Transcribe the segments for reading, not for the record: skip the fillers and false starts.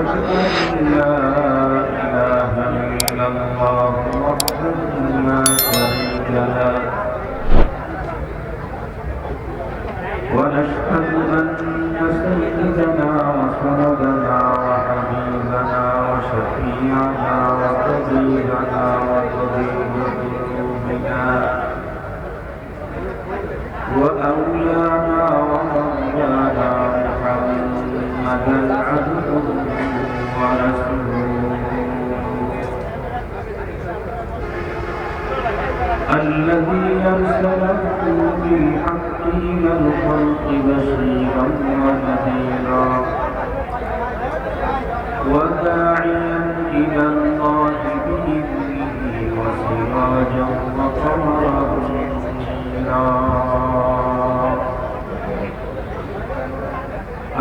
أن لا إله إلا الله وحده لا شريك له ونشهد أن سيدنا وسندنا وحبيبنا وشفيعنا وطبيبنا وطبيب قلوبنا وأولانا ومولانا محمدا عبده ورسوله الذي أرسله بالحق إلى الخلق بشيرا ونذيرا وداعيا إلى الله بإذنه وسراجا وقمرا منيرا.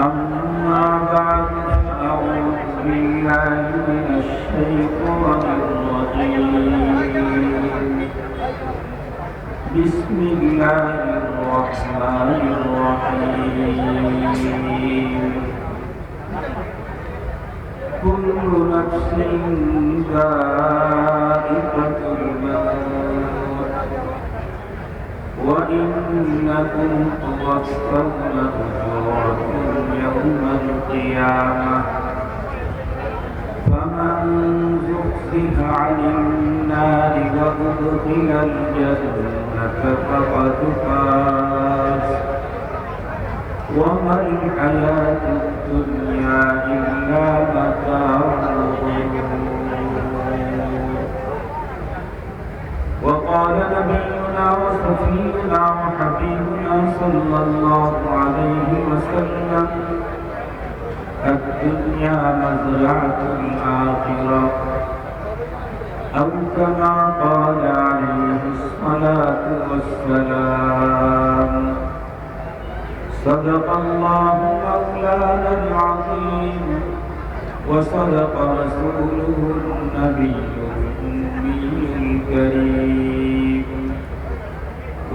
أما بعد فأعوذ بالله من الشيطان الرجيم. بسم الله الرحمن الرحيم. كل نفس ذائقة الموت وإنكم توفون أجوركم يوم القيامة فمن زحزح عن النار وأدخل الجنة فقد فاز وما الحياة الدنيا إلا متاع الغرور. وقال نبينا وصفينا وحبيبنا صلى الله عليه وسلم الدنيا مزرعة الآخرة أو كما قال عليه الصلاة والسلام. صدق الله مولانا العظيم وصدق رسوله النبي الأمي الكريم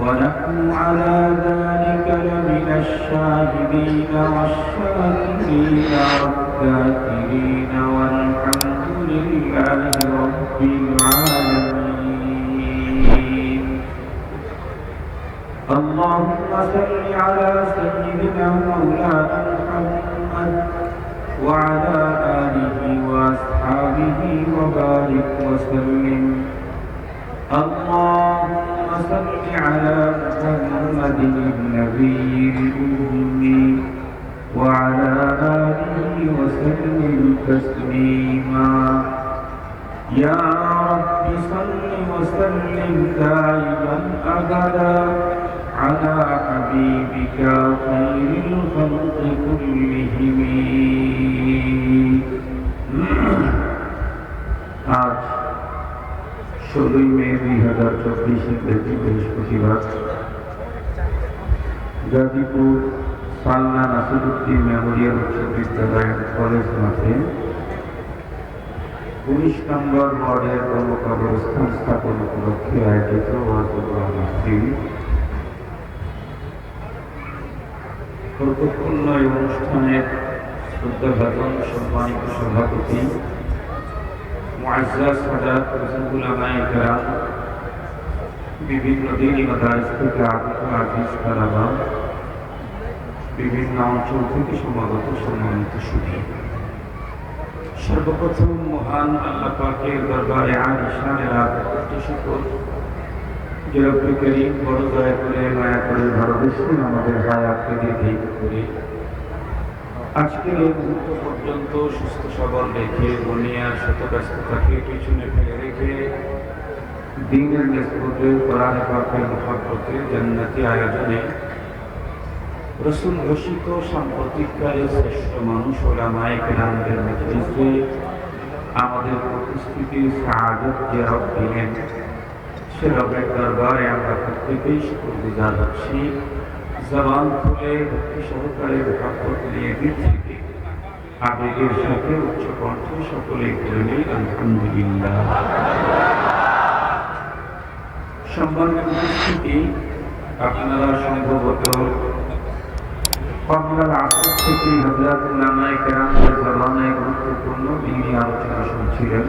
ونحن على ذلك لمن الشاهدين والشاكرين والذاكرين والحمد لله رب العالمين. اللهم صل على سيدنا مولانا محمد وعلى آله وأصحابه وبارك وسلم. اللهم صل على محمد النبي الأمي وعلى آله وسلم تسليما. يا رب صل وسلم دائما أبدا على حبيبك خير الخلق كلهم. আজ 16 মে 2024 ইংরেজি বৃহস্পতিবার গাজীপুর সালনা নাসিরুদ্দিন মেমোরিয়াল উচ্চ বিদ্যালয় কলেজ মাঠে 19 নম্বর ওয়ার্ডের কবরস্থান স্থাপন উপলক্ষে আয়োজিত ওয়াজুল মাহফিল গুরুত্বপূর্ণ এই অনুষ্ঠানের শ্রদ্ধাভাজন সম্মানিত সভাপতি মুআজ্জাজ হযরত উলামায়ে কেরাম, বিভিন্ন দ্বীনি মাদারিস থেকে আগত আজিজ তালাবা, বিভিন্ন অঞ্চল থেকে সমাগত সম্মানিত সুধী, সর্বপ্রথম মহান আল্লাহ পাকের দরবারে আলিশানের আকুতি শুকর যে রব্বুল করিম বড় দয়া করে মায়া করে ভালোবেসে আমাদের হায়াতকে দীর্ঘায়িত করে আজকের এই মুহূর্ত পর্যন্ত সুস্থ সবল রেখে দুনিয়ার শত ব্যস্ততাকে পিছনে ফেলে রেখে দ্বীনের নিসবতে কোরআন পাকের মহব্বতে জান্নাতি আয়োজনে রাসূল ঘোষিত সাম্প্রতিককালে শ্রেষ্ঠ মানুষ ওলামায়ে কেরামদের মজলিসে আমাদের উপস্থিতির সাআদত যে রব দিলেন সে রবের দরবারে আমরা প্রত্যেকেই শুকরগুজার হচ্ছি। জবান খুলে ভক্তি সহকারে মহব্বত নিয়ে দিল থেকে আবেগের সাথে উচ্চ কণ্ঠে সকলে বলে নেই আলহামদুলিল্লাহ। সম্মানিত উপস্থিতি, আপনারা সম্ভবত কবলার আসর থেকে হযরত উলামায়ে কেরামের জমানায় গুরুত্বপূর্ণ দ্বীনি আলোচনা শুনছিলেন।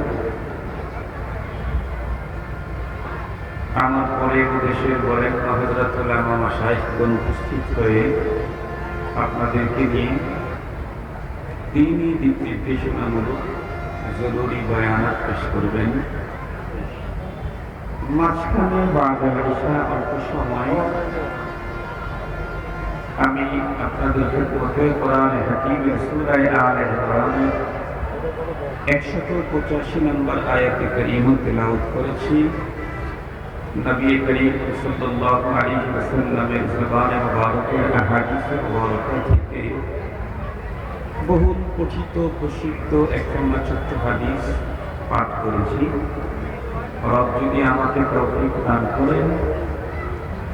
আমার পরে দেশের বলেন হযরত উলামা মাশায়েখগণ উপস্থিত হয়ে আপনাদেরকে নিয়ে দ্বীনি দিক নির্দেশনামূলক জরুরি বয়ানাত পেশ করবেন। মাঝখানে বাদাল ইশা অল্প সময় আমি আপনাদেরকে পড়তে কোরআন হাকিমের সূরা আলে ইমরানের 185 নম্বর আয়াতে কারিমা তেলাওয়াত করেছি। নবী করিম সাল্লাল্লাহু আলাইহি ওয়াসাল্লামের জবানে মুবারকে আহাদিসে মুবারকা থেকে বহু পঠিত প্রসিদ্ধ একটা ছোট্ট হাদিস পাঠ করেছি। রব যদি আমাকে তৌফিক দান করেন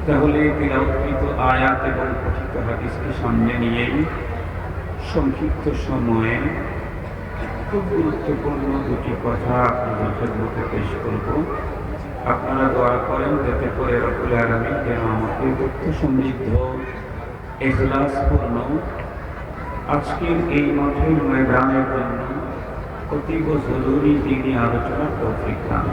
তাহলে তিলাওয়াতকৃত আয়াত এবং পঠিত হাদিসকে সামনে নিয়েই সংক্ষিপ্ত সময়ে খুব গুরুত্বপূর্ণ দুটি কথা আপনাদের খেদমতে পেশ করব। আপনারা দোয়া করেন যাতে করে রব্বুল আলামিন যেন আমাকে তথ্য সমৃদ্ধ ইখলাসপূর্ণ আজকের এই মাঠের ময়দানের জন্য অতীব জরুরি দ্বীনি আলোচনার তৌফিক দান।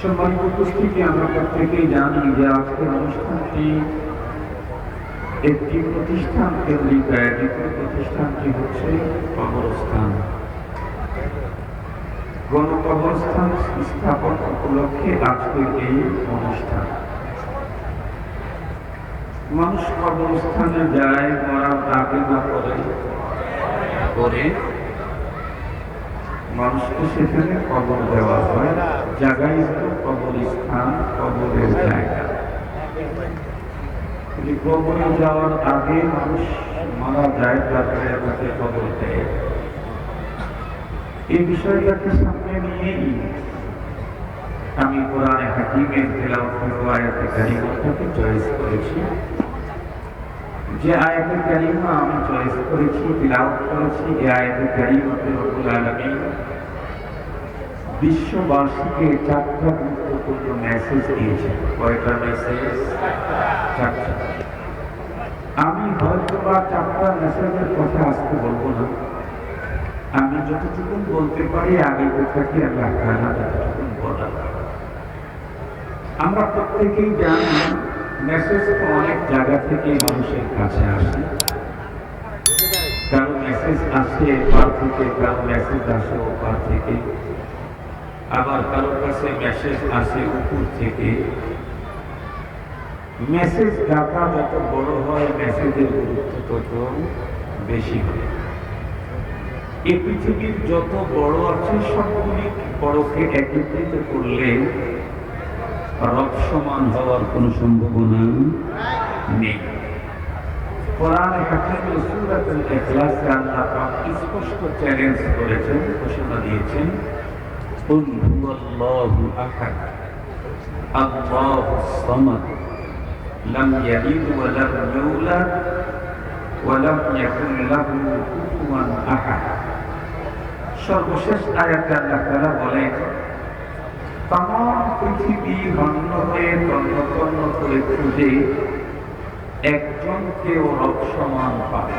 সম্মানিত উপস্থিতি, আমরা প্রত্যেকেই জানি যে আজকের অনুষ্ঠানটি একটি প্রতিষ্ঠান কেন্দ্রিক, দ্বিতীয় প্রতিষ্ঠানটি হচ্ছে কবরস্থান। গণকবরস্থান স্থাপন উপলক্ষে আজকের এই অনুষ্ঠান। মানুষ কবরস্থানে যায় মরার আগে না পরে মানুষকে সেখানে কবর দেওয়া হয়। জায়গায় তো কবরস্থান, কবরের জায়গা। কবরে যাওয়ার আগে মানুষ মারা যায়, তারপরে তাকে কবর দেয়। এই বিষয়টাকে সামনে নিয়েই আমি কোরআনে হাকিমের তেলাওয়াত আয়াতে কারিমাটাকে চয়েস করেছি। যে আয়াতে কারিমা আমি চয়েস করেছি, তেলাওয়াত করেছি, এই আয়াতে কারিমাতে রব্বুল আলামিন বিশ্ববাসীকে চারটা গুরুত্বপূর্ণ মেসেজ দিয়েছে। কয়টা মেসেজ? চারটা। আমি হয়তো বা চারটা মেসেজের কথা আজকে বলবো না। আমি যতটুকু বলতে পারি আগে থাকি আল্লাহ তাআলা যতটুকু বলা। আমরা প্রত্যেকেই জানি মেসেজ তো অনেক জায়গা থেকে মানুষের কাছে আসে। কারো মেসেজ আসে এপার থেকে, কারো মেসেজ আসে ওপার থেকে, আবার কারো কাছে মেসেজ আসে উপর থেকে। মেসেজ দাতা যত বড় হয় মেসেজের গুরুত্ব তত বেশি হয়। এই পৃথিবীর যত বড় আছে সবগুলি বড়কে একত্রিত করলে রব সমান হওয়ার কোনো সম্ভাবনা নেই। কোরআনে হাকিমের সূরাতুল ইখলাসে আল্লাহ পাক স্পষ্ট চ্যালেঞ্জ করেছেন, ঘোষণা দিয়েছেন, কুল হুয়াল্লাহু আহাদ আল্লাহুস সামাদ লাম ইয়ালিদ ওয়া লাম ইউলাদ ওয়া লাম ইয়াকুল লাহু কুফুয়ান আহাদ। সর্বশেষ আয়াতে আল্লাহ তাআলা বলেন, তামাম পৃথিবী ধন্য হয়ে তন্ন করে খুঁজে একজনকেও রব সমান পাবে।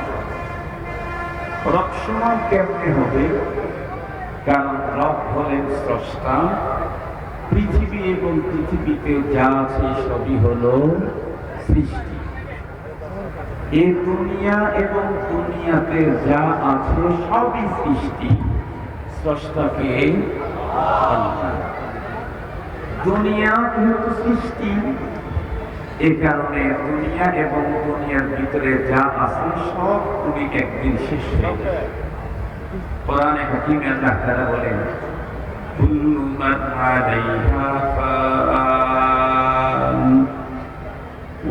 রব সমান কেমনে হবে? কারণ রব হলেন স্রষ্টা। পৃথিবী এবং পৃথিবীতে যা আছে সবই হলো সৃষ্টি। এই দুনিয়া এবং দুনিয়াতে যা আছে সবই সৃষ্টি। স্রষ্টাকে আল্লাহ। দুনিয়া যেহেতু সৃষ্টি, এ কারণে দুনিয়া এবং দুনিয়ার ভিতরে যা আছে সব তুমি একদিন শেষ হয়ে যাবে। কোরআনে হাকিমে আল্লাহ তাআলা বলেন, কুল্লু মান আলাইহা ফান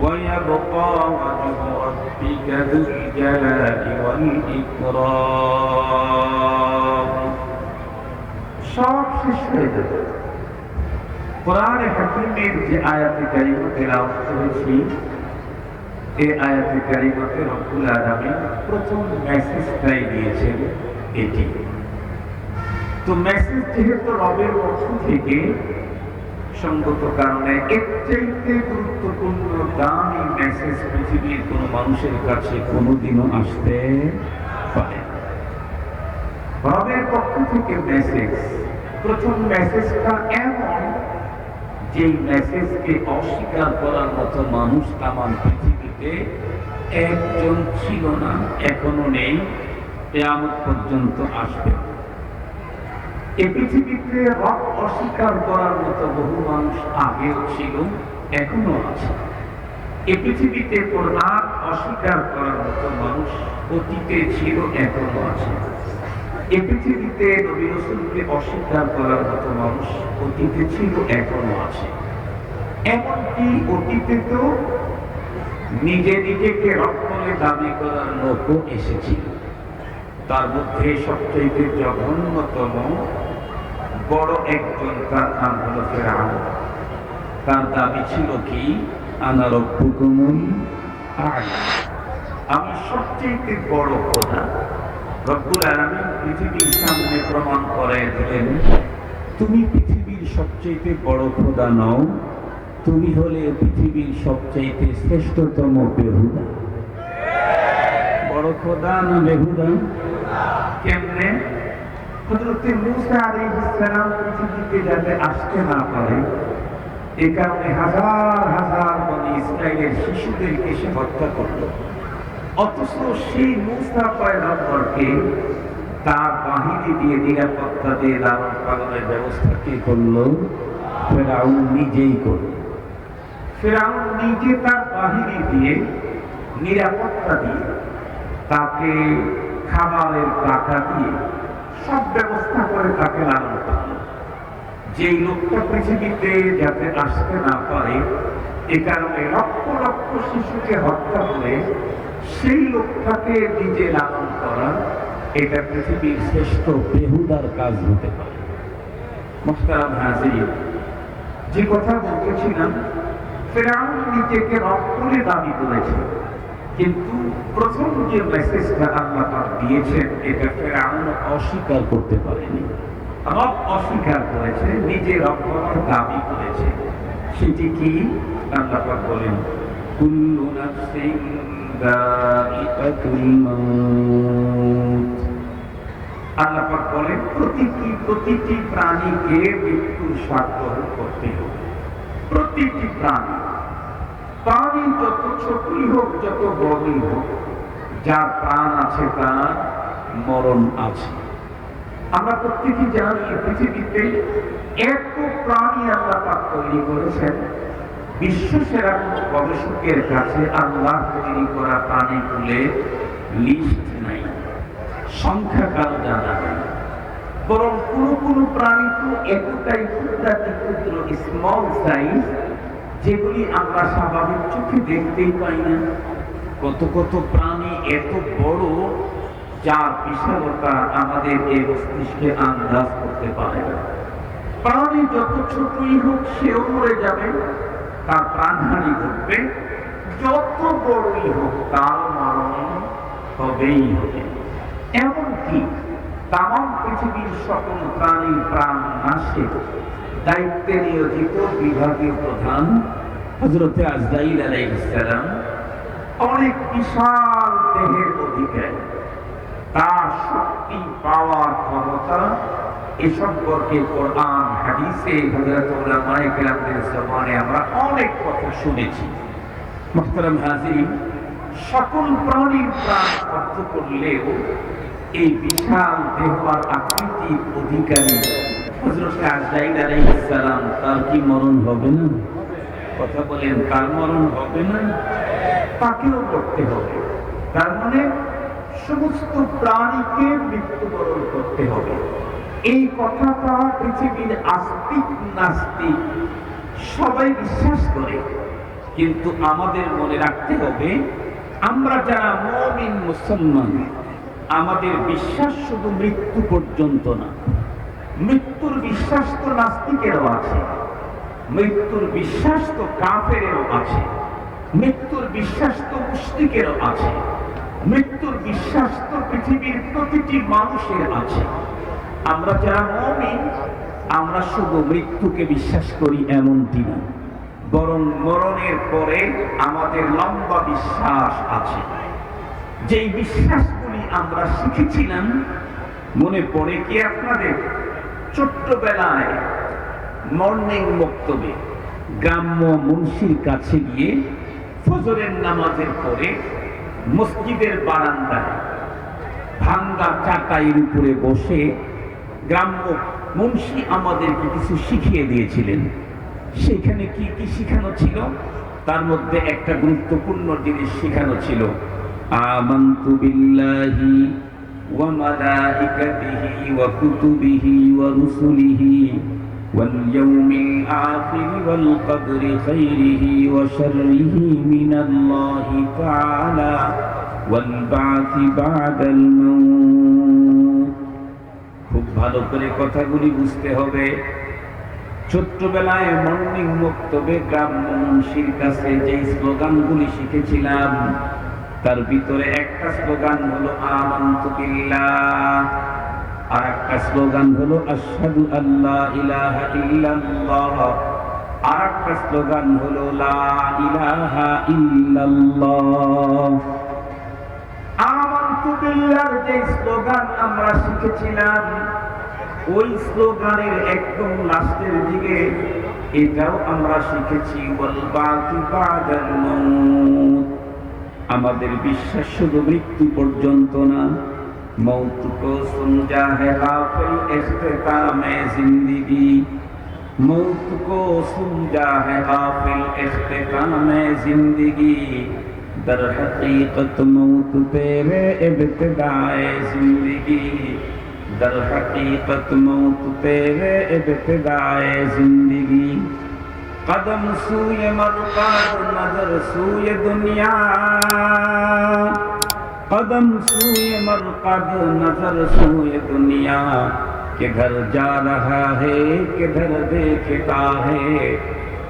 ওয়া ইয়াবকা ওয়াজহু রাব্বিকা যুল জালালি ওয়াল ইকরাম। সব শেষ হয়ে যাবে। কোরআনে হাকিমের যে আয়াতে কারিমা তেলাওয়াত করেছি, এই আয়াতে কারিমাতে রব্বুল আলামিন প্রথম মেসেজটাই দিয়েছেন এটি। তো মেসেজ যেহেতু রবের পক্ষ থেকে, সঙ্গত কারণে এর চাইতে গুরুত্বপূর্ণ দামি মেসেজ পৃথিবীর কোন মানুষের কাছে কোনোদিনও আসতে পারে না। রবের পক্ষ থেকে মেসেজ, প্রথম মেসেজটা এমন যেই মেসেজকে অস্বীকার করার মতো মানুষ তামাম পৃথিবীতে একজন ছিল না, এখনো নেই, কিয়ামত পর্যন্ত আসবে। এই পৃথিবীতে রব অস্বীকার করার মতো বহু মানুষ আগেও ছিল, এখনো আছে। এই পৃথিবীতে কোরআন অস্বীকার করার মতো মানুষ অতীতে ছিল, এখনো আছে। এই পৃথিবীতে নবী রাসূলকে অস্বীকার করার মতো মানুষ অতীতে ছিল, এখনো আছে। এমনকি অতীতে তো নিজে নিজেকে রব বলে দাবি করার লোকও এসেছিল। তার মধ্যে সবচেয়ে জঘন্যতম বড় একজন, তার নাম হল ফিরআউন। তার দাবি ছিল কি, আনা রব্বুকুমুল আ'লা, আমি সবচেয়ে বড় খোদা। রব্বুল আলামিন পৃথিবীর সামনে প্রমাণ করে দিলেন, তুমি পৃথিবীর সবচেয়ে বড় খোদা নও, তুমি হলে পৃথিবীর সবচেয়ে শ্রেষ্ঠতম বেহুদা। বড় খোদা না বেহুদা? কেমনে? হযরতে মূসা আলাইহিস সালাম পৃথিবীতে যাতে আসতে না পারে, এই কারণে হাজার হাজার বনি ইসরাইলের শিশুদেরকে সে হত্যা করল। অথচ সেই মূসা পয়গম্বরকে তার বাহিনী দিয়ে নিরাপত্তা দিয়ে লালন পালনের ব্যবস্থা কে করল? ফিরআউন নিজেই করল। ফিরআউন নিজে তার বাহিনী দিয়ে নিরাপত্তা দিয়ে, তাকে খাবারের টাকা দিয়ে সব ব্যবস্থা করে তাকে লালন পালন। যেই লোকটা পৃথিবীতে যাতে আসতে না পারে, এ কারণে লক্ষ লক্ষ শিশুকে হত্যা করে সেই লোকটাকে নিজে লালন করা, এটা পৃথিবীর শ্রেষ্ঠ বেহুদার কাজ হতে পারে। মুহতারাম হাজির, যে কথা বলতেছিলাম, ফিরআউন নিজেকে রব বলে দাবি করেছে, কিন্তু প্রথম যে মেসেজটা আল্লাহ পাক দিয়েছেন, এটা ফিরআউন অস্বীকার করতে পারেনি। রব অস্বীকার করেছে, নিজে রব হওয়ার দাবি করেছে। সেটি কি? আল্লাহ পাক বলেন, কুল্লু নাফসিন যায়িকাতুল মাউত। আল্লাহ পাক বলেন, প্রতিটি প্রাণীকে মৃত্যুর স্বাদ গ্রহণ করতে হবে। প্রতিটি প্রাণী যত ছোটই হোক, যত বড়ই হোক, যার প্রাণ আছে তার মরণ আছে। আমরা প্রত্যেকে জানি পৃথিবীতে এত প্রাণী আল্লাহ পাক তৈরি করেছেন, বিশ্ব সেরা গবেষকের কাছে আল্লাহ তৈরি করা প্রাণীগুলোর লিস্ট নাই, সংখ্যা কারো জানা নেই। বরং কোনো প্রাণী তো এতটাই ক্ষুদ্র স্মল সাইজ, যেগুলি আমরা স্বাভাবিক চোখে দেখতেই পাই না। কত কত প্রাণী এত বড়, যার বিশালতা আমাদের এই মস্তিষ্কে আন্দাজ করতে পারে না। প্রাণী যত ছোটই হোক, সেও মরে যাবে, তার প্রাণহানি ঘটবে। যত বড়ই হোক, তার মরণ হবেই হবে। এমনকি তামাম পৃথিবীর সকল প্রাণীর প্রাণ নাশে দায়িত্বে নিয়োজিত বিভাগীয় প্রধান হযরতে আজরাইল আলাইহিস সালাম অনেক বিশাল দেহের অধিকারী। তার শক্তি, পাওয়ার, ক্ষমতা এ সম্পর্কে কোরআন হাদিসে হযরত উলামায়ে কেরামদের জবানে আমরা অনেক কথা শুনেছি। মুহতারাম হাজিরিন, সকল প্রাণীর প্রাণ অর্থ করলেও এই বিশাল দেহ আর আকৃতির অধিকারী হযরত আজরাইল আলাইহিস সালাম, তার কি মরণ হবে না? কথা বলেন, তার মরণ হবে না? তাকেও করতে হবে। তার মানে সমস্ত প্রাণীকে মৃত্যুবরণ করতে হবে। এই কথাটা পৃথিবীর আস্তিক নাস্তিক সবাই বিশ্বাস করে, কিন্তু আমাদের মনে রাখতে হবে, আমরা যারা মুমিন মুসলমান, আমাদের বিশ্বাস শুধু মৃত্যু পর্যন্ত না। মৃত্যুর বিশ্বাস তো নাস্তিকেরও আছে, মৃত্যুর বিশ্বাস তো কাফেরেরও আছে, মৃত্যুর বিশ্বাস তো মুশরিকেরও আছে, মৃত্যুর বিশ্বাস তো পৃথিবীর প্রতিটি মানুষের আছে। আমরা যারা মুমিন, আমরা শুধু মৃত্যুকে বিশ্বাস করি এমনটি না, বরং মরণের পরে আমাদের লম্বা বিশ্বাস আছে। যেই বিশ্বাসগুলি আমরা শিখেছিলাম, মনে পড়ে কি আপনাদের? ছোট্টবেলায় মর্নিং বক্তব্যে গ্রাম্য মুন্সির কাছে গিয়ে ফজরের নামাজের পরে মসজিদের বারান্দায় ভাঙ্গা চাটাইয়ের উপরে বসে গ্রাম্য মুন্সি আমাদেরকে কিছু শিখিয়ে দিয়েছিলেন। সেখানে কি কি শিখানো ছিল? তার মধ্যে একটা গুরুত্বপূর্ণ জিনিস শিখানো ছিল, আমানতু বিল্লাহি ওয়া মালাইকাতিহি ওয়া কুতুবিহি ওয়া রুসুলিহি ওয়াল ইয়াউমিল আখির ওয়াল কদরি খাইরিহি ওয়া শাররিহি মিনাল্লাহি তাআলা ওয়াল বা'থি বা'দাল মাউত। খুব ভালো করে কথাগুলি বুঝতে হবে। ছোট্টবেলায় মর্নিং বক্তব্যে গ্রাম্য মুন্সির কাছে যে স্লোগানগুলি শিখেছিলাম, তার ভিতরে একটা স্লোগান হলো আমানতু বিল্লাহ, আর একটা স্লোগান হলো আশহাদু আল্লা ইলাহা ইল্লাল্লাহ, আর একটা স্লোগান হলো লা ইলাহা ইল্লাল্লাহ। আমানতু বিল্লাহর যে স্লোগান আমরা শিখেছিলাম, ওই স্লোগানের একদম লাস্টের দিকে এটাও আমরা শিখেছি, ওয়াল বা'থি বা'দাল মাউত। আমাদের বিশ্বাস শুধু মৃত্যু পর্যন্ত না, মৌত কো সুমঝা है गाफिल इख्तितामे जिंदगी, मौत को समझा है गाफिल इख्तितामे जिंदगी, दर हकीकत मौत तेरे इब्तिदाए जिंदगी, दर हकीकत मौत तेरे इब्तिदाए जिंदगी, कदम सूए मरकाद नजर सूए दुनिया, कदम सूए मरकाद नजर सूए दुनिया, किधर जा रहा है किधर देखता है,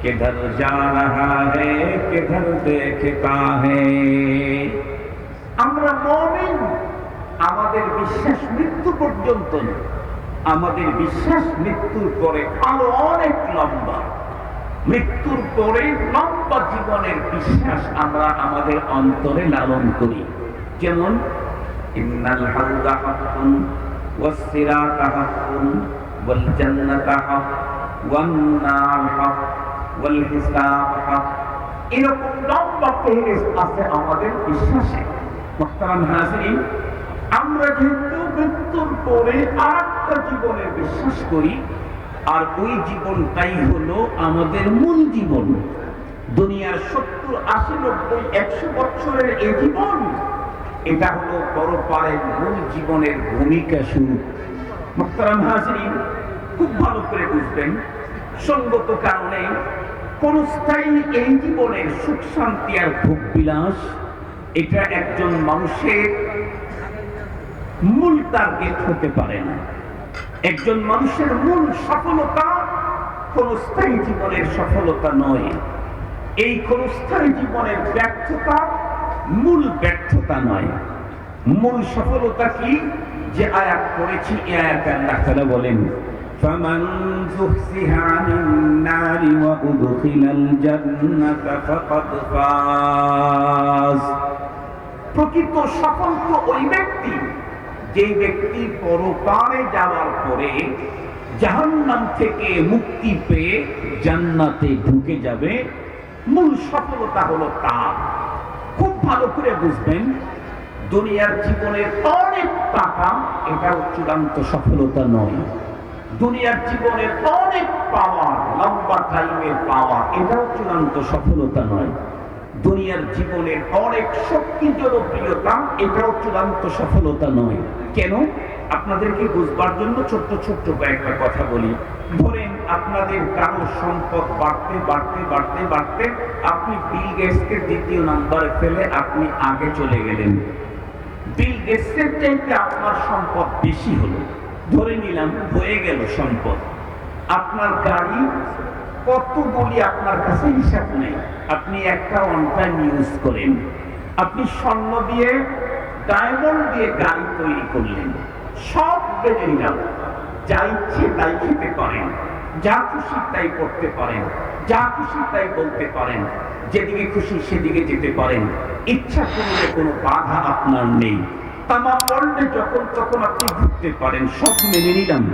किधर जा रहा है किधर देखता है। আমরা মুমিন, আমাদের বিশ্বাস মৃত্যু পর্যন্ত না, আমাদের বিশ্বাস মৃত্যুর পরে আরো অনেক লম্বা। মৃত্যুর পরে লম্বা জীবনের বিশ্বাস আমরা আমাদের অন্তরে লালন করি। যেমন ইন্নাল হাউদা হাক্কুন ওয়াস সিরাতা হাক্কুন ওয়াল জান্নাতা হাক ওয়ান নার হাক ওয়াল হিসাব হাক। এরকম লম্বা ফেরেশত আছে আমাদের বিশ্বাসে। মুহতারাম হাজিরিন, আমরা কিন্তু মৃত্যুর পরে আরেকটা জীবনের বিশ্বাস করি, আর ওই জীবনটাই হলো আমাদের মূল জীবন। দুনিয়ার 70, 80, 90, 100 বছরের এই জীবন, এটা হলো পরপারের মূল জীবনের ভূমিকা শুরু। মুহতারাম হাজিরিন, খুব ভালো করে বুঝবেন, সঙ্গত কারণে কোন স্থায়ী এই জীবনের সুখ শান্তি আর ভোগ বিলাস, এটা একজন মানুষের মূল টার্গেট হতে পারে না। একজন মানুষের মূল সফলতা কোন স্থায়ী জীবনের সফলতা নয়। এই কোন স্থায়ী জীবনের ব্যর্থতা মূল ব্যর্থতা নয়। মূল সফলতা কি? যে আয়াত পড়েছি, এই আয়াতে আল্লাহ তাআলা বলেন, ফামান যুহসিহা আনিন নারি ওয়া উদখিলাল জান্নাতা ফাকাদ ফাজ। প্রকৃত সফল তো ওই ব্যক্তি, যে ব্যক্তি পরকালে যাওয়ার পরে জাহান্নাম থেকে মুক্তি পেয়ে জান্নাতে ঢুকে যাবে। মূল সফলতা হলো তার। খুব ভালো করে বুঝবেন, দুনিয়ার জীবনের অনেক টাকা, এটাও চূড়ান্ত সফলতা নয়। দুনিয়ার জীবনের অনেক পাওয়ার, লম্বা টাইমের পাওয়ার, এটাও চূড়ান্ত সফলতা নয়। দুনিয়ার জীবনের অনেক শক্তি, জনপ্রিয়তা, এটাও চূড়ান্ত সফলতা নয়। কেন? আপনাদেরকে বুঝবার জন্য ছোট্ট ছোট্ট কয়েকটা কথা বলি। ধরেন আপনাদের কারো সম্পদ বাড়তে বাড়তে বাড়তে বাড়তে আপনি বিল গেটসকে দ্বিতীয় নম্বরে ফেলে আপনি আগে চলে গেলেন। বিল গেটসের চাইতে আপনার সম্পদ বেশি হলো, ধরে নিলাম হয়ে গেল সম্পদ। আপনার গাড়ি কতগুলি আপনার কাছে হিসাব নেই, আপনি একটা অন টাইম ইউজ করেন। আপনি স্বর্ণ দিয়ে, ডায়মন্ড দিয়ে গাড়ি তৈরি করলেন, সব বেজে গেল। যা ইচ্ছে তাই খেতে পারেন, যা খুশি তাই করতে পারেন, যা খুশি তাই বলতে পারেন, যেদিকে খুশি সেদিকে যেতে পারেন, ইচ্ছা করলে কোনো বাধা আপনার নেই। তামা পড়লে যখন তখন আপনি ঘুরতে পারেন, সব মেনে নিলাম।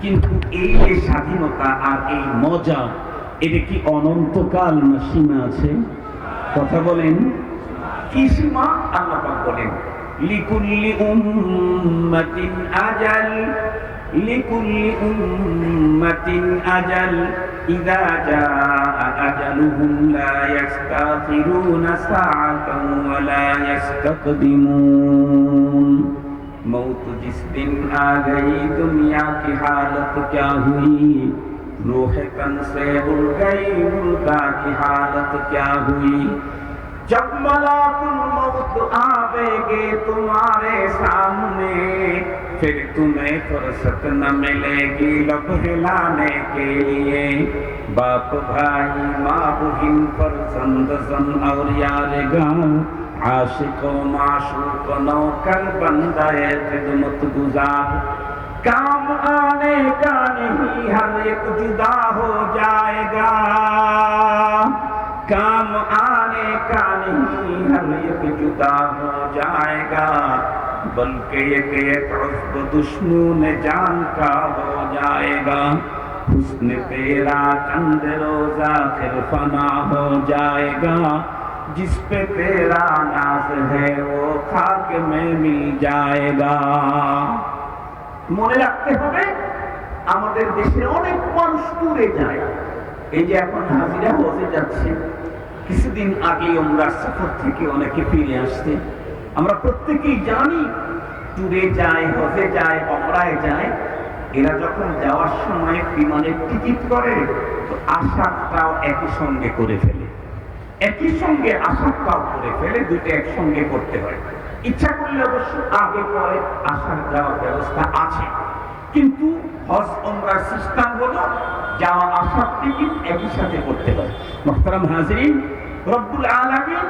কিন্তু এই যে স্বাধীনতা আর এই মজা, এটা কি অনন্তকাল না সীমা আছে? কথা বলেন, কি সীমা? আল্লাহ পাক বলেন লিকুল্লি উম্মাতিন আজাল, লিকুল্লি উম্মাতিন আজাল, ইযা জাআ আজালুহুম লা ইস্তাখিরুনা সাআতান ওয়া লা ইস্তাকদিমুন। मौत जिस दिन आ गई दुनिया की हालत क्या हुई, रूह तन से उड़ गई मुर्दा की हालत क्या हुई। जब मलाकुल मौत आवेगे तुम्हारे सामने, फिर तुम्हें फुर्सत न मिलेगी लब हिलाने के लिए। बाप भाई माँ बहिन फर्जंद जन और यारगार, आशिक व माशूक नौकर बंदाए खिदमत गुजार, काम आने का नहीं हर एक जुदा हो जाएगा, काम आने का नहीं हर एक जुदा हो जाएगा, बल्कि एक उस्ब दुश्मन जान का हो जाएगा। हुस्न तेरा चंद रोजा फिर फना हो जाएगा, जिस पे तेरा नाज है वो खाक में मिल जाएगा। মনে রাখতে হবে, আমাদের দেশে অনেক মানুষ ট্যুরে যায়। এই যে এখন হাজিরা হজে যাচ্ছে, কিছুদিন আগে ওমরার সফর থেকে অনেকে ফিরে আসছে। আমরা প্রত্যেকেই জানি ট্যুরে যায়, হজে যায়, ওমরায় যায়। এরা যখন যাওয়ার সময় বিমানের টিকিট করে, তো আসারটাও একই সঙ্গে করে ফেলে, একই সঙ্গে আসারটাও করে ফেলে, দুটো একসঙ্গে করতে হয়। ইচ্ছা করলে অবশ্য আগে পরে আসার যাওয়ার ব্যবস্থা আছে, কিন্তু হজ ওমরার সিস্টেম হলো যাওয়া আসার টিকিট একই সাথে করতে হয়। মুহতারাম হাজিরিন, রব্বুল আলামিন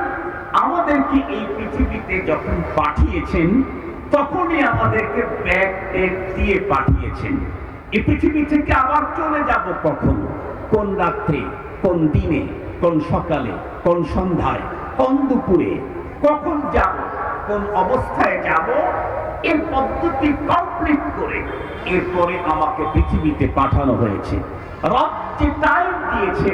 আমাদেরকে এই পৃথিবীতে যখন পাঠিয়েছেন, তখনই আমাদেরকে ব্যাগ টেক দিয়ে পাঠিয়েছেন। এই পৃথিবী থেকে আবার চলে যাব কখন, কোন রাত্রে, কোন দিনে, কোন সকালে, কোন সন্ধ্যায়, কোন দুপুরে, কখন যাব, কোন অবস্থায় যাব, এর পদ্ধতি কমপ্লিট করে এরপরে আমাকে পৃথিবীতে পাঠানো হয়েছে। রব যে টাইম দিয়েছে,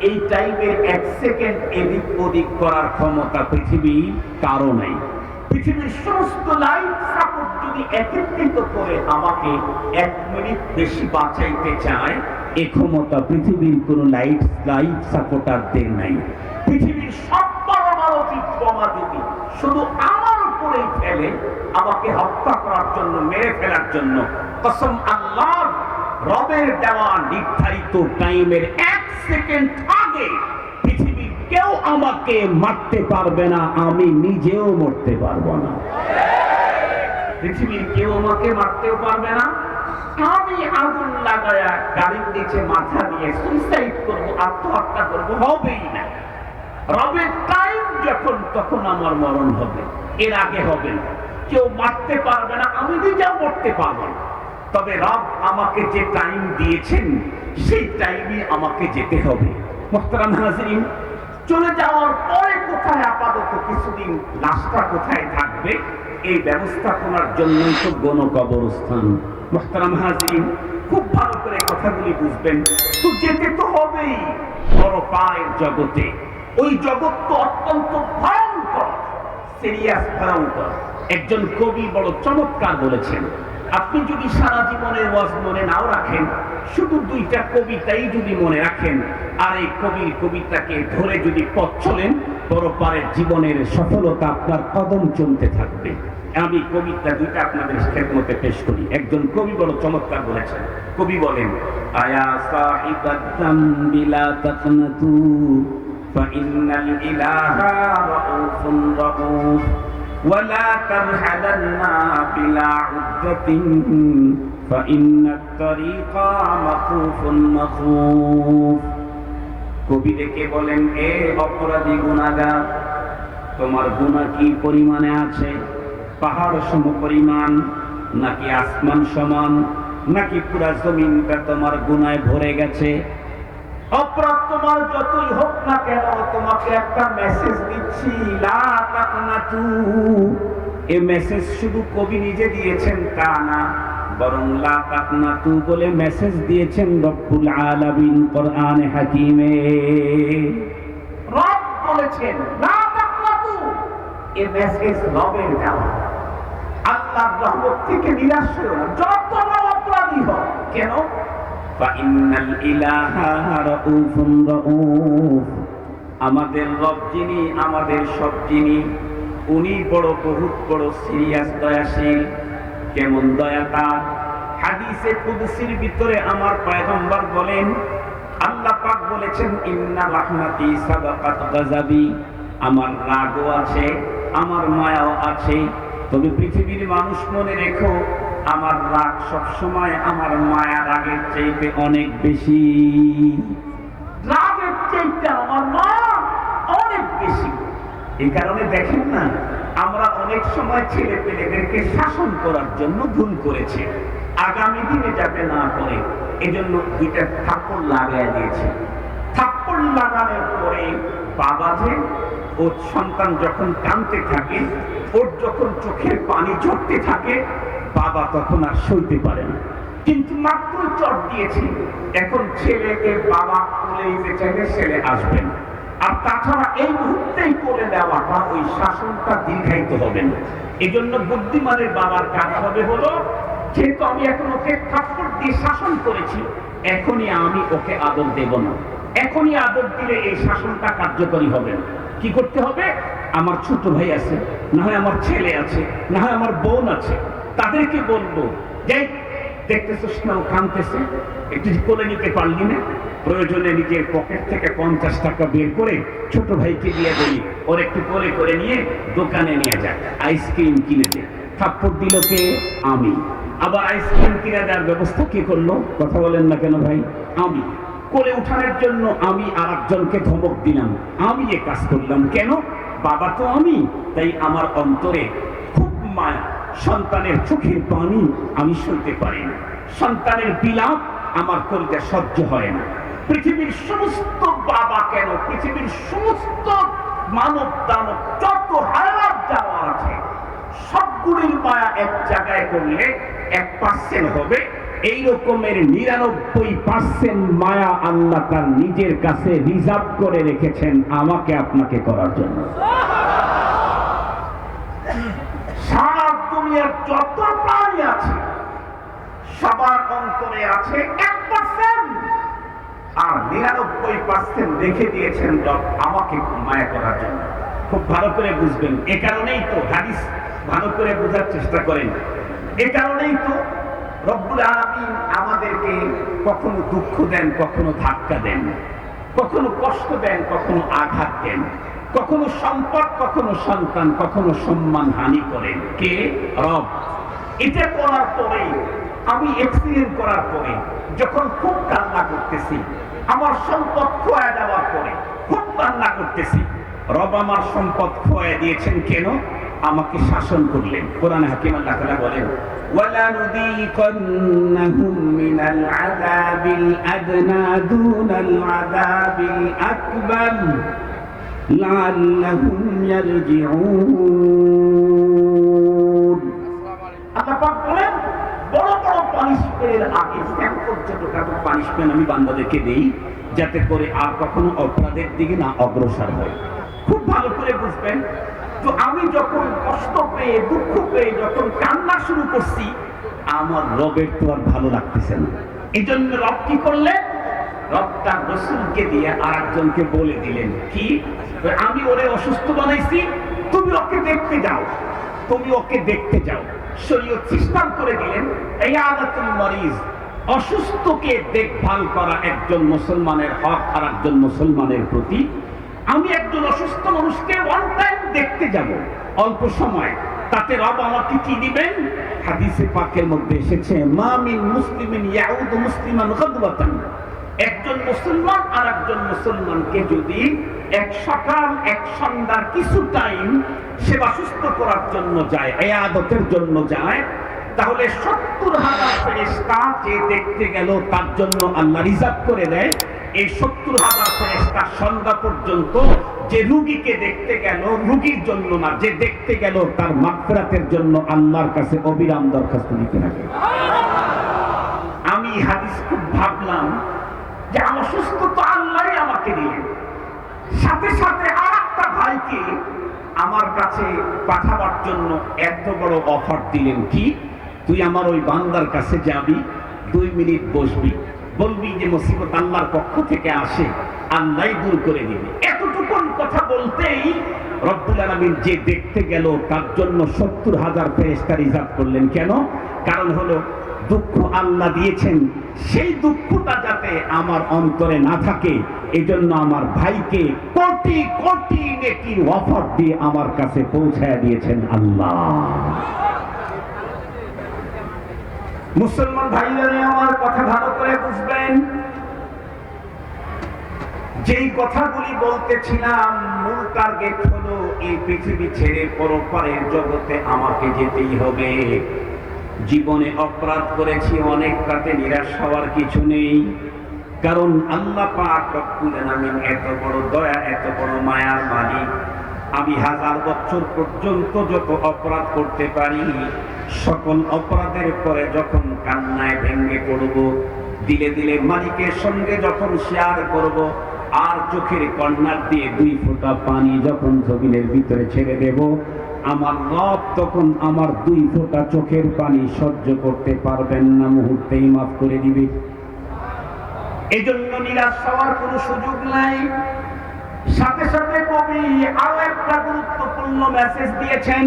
এই টাইমের এক সেকেন্ড এদিক ওদিক করার ক্ষমতা পৃথিবীর কারো নাই। পৃথিবীর সমস্ত লাইফ সাপোর্ট যদি একত্রিত করে আমাকে 1 মিনিট বেশি বাঁচাইতে চায়, এ ক্ষমতা পৃথিবীর কোন লাইফ সাপোর্টারদের নাই। পৃথিবীর সব বড় বড় বোমা যদি শুধু আমার উপরেই ফেলে, আমাকে হত্যা করার জন্য, মেরে ফেলার জন্য, কসম আল্লাহর, রবের দেওয়া নির্ধারিত টাইমের 1 সেকেন্ড আগে পৃথিবীর কেউ আমাকে মারতে পারবে না, আমি নিজেও মরতে পারবো না। পৃথিবীর কেউ আমাকে মারতেও পারবে না। আমি আগুন লাগায়া গাড়ির নিচে মাথা দিয়ে সুইসাইড করবো, আত্মহত্যা করবো, হবেই না। রবের টাইম যখন, তখন আমার মরণ হবে, এর আগে হবে না। কেউ মারতে পারবে না, আমি নিজেও মরতে পারবো না। তবে রব আমাকে যে টাইম দিয়েছেন, সেই টাইমে আমাকে যেতে হবে। মুহতারাম হাজিরিন, চলে যাওয়ার পরে কোথায় আপাতত কিছুদিন লাশটা কোথায় থাকবে, এই ব্যবস্থাপনার জন্যই তো গণকবরস্থান। মুহতারাম হাজিরিন, খুব ভালো করে কথাগুলি বুঝবেন। তো যেতে তো হবেই বড় পায়ের জগতে। ওই জগৎ তো অত্যন্ত ভয়ঙ্কর, সিরিয়াস, ভয়ঙ্কর। একজন কবি বড় চমৎকার বলেছেন, আপনি যদি সারা জীবনের ওয়াজ মনে নাও রাখেন, শুধু 2টা কবিতাই যদি মনে রাখেন, আর এই কবির কবিতাকে ধরে যদি পথ চলেন, পরপারের জীবনের সফলতা আপনার কদম চলতে থাকবে। আমি কবিতা 2টা আপনাদের খেদমতে পেশ করি। একজন কবি বড় চমৎকার বলেছেন। কবি বলেন, আয়া সাহিবাত যামবি লা তাকনাতু ফাইন্নাল ইলাহা রাউফুন রাউফ ওয়ালা তারহাদান্না বিলা উদ্দাতিন ফাইন্নাত তারিকা মাখুফুন মাখুফ। কবি ডেকে বলেন, এ অপরাধী গুনাহগার, তোমার গুনাহ কি পরিমাণে আছে? পাহাড় সম পরিমাণ নাকি আসমান সমান? নাকি পুরা জমিনটা তোমার গুনায় ভরে গেছে? অপরাধ তোমার যতই হোক না কেন, তোমাকে একটা মেসেজ দিচ্ছি, লা তাকনাতু। এই মেসেজ শুধু কবি নিজে দিয়েছেন তা না, বরং লা তাকনাতু বলে মেসেজ দিয়েছেন রব্বুল আলামিন কোরআনে হাকিমে। রব বলেছেন লা তাকনাতু, এই মেসেজ রবের দেওয়া। আল্লাহর রহমত থেকে নিরাশ হও না, যত বড় অপরাধী হোক কেন। ফাইন্নাল ইলাহা রাউফুন রাউফ, আমাদের রব যিনি, আমাদের সব যিনি, উনি বড় বহুত বড় সিরিয়াস দয়াশীল। কেমন দয়া তার? হাদিসে কুদসির ভিতরে আমার পয়গম্বর বলেন, আল্লাহ পাক বলেছেন ইন্না রাহমাতি সাবাকাত গাযাবি, আমার রাগও আছে, আমার মায়াও আছে। তবে পৃথিবীর মানুষ মনে রেখো, আমার রাগ সবসময় আমার মায়া রাগের চাইতে অনেক বেশি। রাগের চাইতে আমার মায়া অনেক বেশি। এই কারণে দেখেন না, আমরা অনেক সময় ছেলে পেলেদেরকে শাসন করার জন্য ভুল করেছি, আগামী দিনে যাতে না করে এজন্য দুইটা থাপ্পড় লাগাই দিয়েছে। থাপ্পড় লাগানোর পরে বাবা যে, ওর সন্তান যখন কাঁদতে থাকে, ওর যখন চোখের পানি ঝরতে থাকে, বাবা তখন আর সইতে পারে না। কিন্তু মাত্র চট দিয়েছি, এখন ছেলেকে বাবা কোলে নিতে চাইলে ছেলে আসবে না। আর তাছাড়া এই মুহূর্তেই করে দেওয়াটা, ওই শাসনটা দীর্ঘায়িত হবে না। এই জন্য বুদ্ধিমানের বাবার কাজ হবে হলো, যেহেতু আমি এখন ওকে থাপ্পড় দিয়ে শাসন করেছি, এখনই আমি ওকে আদর দেব না। এখনই আদর দিলে এই শাসনটা কার্যকরী হবে না। কি করতে হবে? আমার ছোট ভাই আছে, না হয় আমার ছেলে আছে, না হয় আমার বোন আছে, তাদেরকে বলবো যে দেখতেছিস না ও কাঁদতেছে, একটু কোলে নিতে পারলি না? প্রয়োজনে নিজের পকেট থেকে 50 টাকা বের করে ছোট ভাইকে দিয়ে বলি, ওর একটু কোলে করে নিয়ে দোকানে নিয়ে যাক, আইসক্রিম কিনে দে। থাপ্পড় দিল কে? আমি। আবার আইসক্রিম কিনে দেওয়ার ব্যবস্থা কে করলো? কথা বলেন না কেন ভাই? আমি। কোলে উঠানোর জন্য আমি আর একজনকে ধমক দিলাম, আমি এ কাজ করলাম কেন? বাবা তো আমি, তাই আমার অন্তরে খুব মায়া। সন্তানের চোখের পানি আমি সইতে পারি না, সন্তানের বিলাপ আমার কলিজা সহ্য হয় না। পৃথিবীর সমস্ত বাবা কেন, পৃথিবীর সমস্ত মানব দানব যত হায়াত যাওয়া আছে, সবগুলির মায়া এক জায়গায় করলে 1% হবে। এই রকমের 99% মায়া আল্লাহ তার নিজের কাছে রিজার্ভ করে রেখেছেন আমাকে আপনাকে করার জন্য। সারা দুনিয়ার যত প্রাণী আছে, সবার অন্তরে আছে 1%, আর 99% রেখে দিয়েছেন রব আমাকে মায়া করার জন্য। খুব ভালো করে বুঝবেন। এ কারণেই তো হাদিস ভালো করে বোঝার চেষ্টা করেন। এ কারণেই তো রব্বুল আলামিন আমাদেরকে কখনো দুঃখ দেন, কখনো ধাক্কা দেন, কখনো কষ্ট দেন, কখনো আঘাত দেন, কখনো সম্পদ, কখনো সন্তান, কখনো সম্মান হানি করেন। কে? রব। এটা করার পরে, আমি এক্সিডেন্ট করার পরে যখন খুব কান্না করতেছি, আমার সম্পদ খোয়া দেওয়ার পরে খুব কান্না করতেছি, রব আমার সম্পদ খোয়া দিয়েছেন কেন? আমাকে শাসন করলেন। কোরআনে হাকিম আল্লাহ তাআলা বলেন, وَلَنُذِيقَنَّهُم مِّنَ الْعَذَابِ الْأَدْنَىٰ دُونَ الْعَذَابِ الْأَكْبَرِ لَعَلَّهُمْ يَرْجِعُونَ। আল্লাহ পাক বলেন, বড় বড় পানিশমেন্টের আগে স্যাম্পল ছোটখাটো পানিশমেন্ট আমি বান্দাদেরকে দেই, যাতে করে আর কখনো অপরাধের দিকে না অগ্রসর হয়। খুব ভালো করে বুঝবেন। তো আমি যখন কষ্ট পেয়ে, দুঃখ পেয়ে যখন কান্না শুরু করছি, আমার রবের তো আর ভালো লাগতেছে না। এই জন্য রব কি করলেন? রব তার রাসূলকে দিয়ে আর একজনকে বলে দিলেন, কি? আমি ওরে অসুস্থ বানাইছি, তুমি ওকে দেখতে যাও, তুমি ওকে দেখতে যাও। শরীয়ত সিস্টেম করে দিলেন, ইয়াদাতুল মারিজ, অসুস্থকে দেখভাল করা একজন মুসলমানের হক আর একজন মুসলমানের প্রতি। আমি একজন অসুস্থ মানুষকে ওয়ান টাইম দেখতে যাব, অল্প সময়, তাতে রব আমাকে কি দিবেন? হাদিসে পাকের মধ্যে এসেছে, মা মিন মুসলিমিন ইয়াউদু মুসলিমান গাদওয়াতান। একজন মুসলমান আর একজন মুসলমানকে যদি এক সকাল এক সন্ধ্যার কিছু টাইম সেবা সুস্থ করার জন্য যায়, ইয়াদতের জন্য যায়, তাহলে 70,000 ফেরেশতা যে দেখতে গেল তার জন্য আল্লাহ রিজার্ভ করে দেয়। এই 70,000 ফেরেশতা সন্ধ্যা পর্যন্ত যে রোগীকে দেখতে গেল, রোগীর জন্য না, যে দেখতে গেল তার মাগফিরাতের জন্য আল্লাহর কাছে অবিরাম দরখাস্ত দিতে থাকে। আমি হাদিস খুব ভাবলাম যে অসুস্থ তো আল্লাহ আমাকে দিলেন, সাথে সাথে আর একটা ভাইকে আমার কাছে পাঠাবার জন্য এত বড় অফার দিলেন। কি? তুই আমার ওই বান্দার কাছে যাবি, 2 মিনিট বসবি, বলবি যে মুসিবত আল্লাহর পক্ষ থেকে আসে, আল্লাহ দূর করে দিবে। এতটুকুন কথা বলতেই রব্বুল আলামিন যে দেখতে গেল তার জন্য 70,000 ফেরেশতা রিজার্ভ করলেন। কেন? কারণ হলো দুঃখ আল্লাহ দিয়েছেন, সেই দুঃখটা যাতে আমার অন্তরে না থাকে, এজন্য আমার ভাইকে কোটি কোটি নেকির অফার দিয়ে আমার কাছে পৌঁছায় দিয়েছেন আল্লাহ। মুসলমান ভাইরা আমার কথা ভালো করে বুঝবেন, যেই কথাগুলি বলতেছিলাম মূল টার্গেট হলো এই পৃথিবী ছেড়ে পরপারের জগতে আমাকে যেতেই হবে। জীবনে অপরাধ করেছি অনেক, তাতে নিরাশ হওয়ার কিছু নেই, কারণ আল্লাহ পাক রব্বুল আলামিন এত বড় দয়া, এত বড় মায়ার মালিক। আমি 1000 বছর পর্যন্ত যত অপরাধ করতে পারি, সকল অপরাধের পরে যখন কান্নায় ভেঙে পড়ব, দিলে দিলে মালিকের সঙ্গে যখন শেয়ার করব, আর চোখের কর্নার দিয়ে 2 ফোঁটা পানি যখন জমিনের ভিতরে ছেড়ে দেব, আমার রব তখন আমার 2 ফোঁটা চোখের পানি সহ্য করতে পারবেন না, মুহূর্তেই মাফ করে দিবে। এজন্য নিরাশ হওয়ার কোনো সুযোগ নাই। সাথে সাথে কবি আরো একটা গুরুত্বপূর্ণ মেসেজ দিয়েছেন,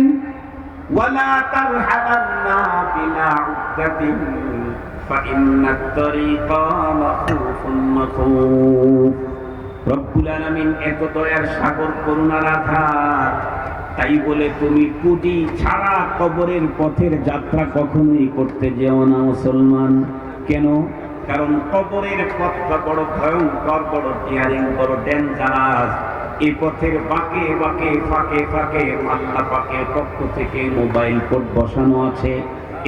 ওয়ালা তারহাবান্না বিলা উদ্দাতিন ফাইন্নাত তারিকা মাখুফুন মাখুফ। রব্বুল আলামিন এত দয়ার সাগর, করুণার আধার, তাই বলে তুমি পুঁজি ছাড়া কবরের পথের যাত্রা কখনোই করতে যেও না মুসলমান। কেন? কারণ কবরের পথটা বড় ভয়ঙ্কর, বড় ডিয়ারিং, বড় ডেঞ্জারাস। এই পথের বাঁকে বাঁকে, ফাঁকে ফাঁকে আল্লাহ পাকের পক্ষ থেকে মোবাইল কোড বসানো আছে।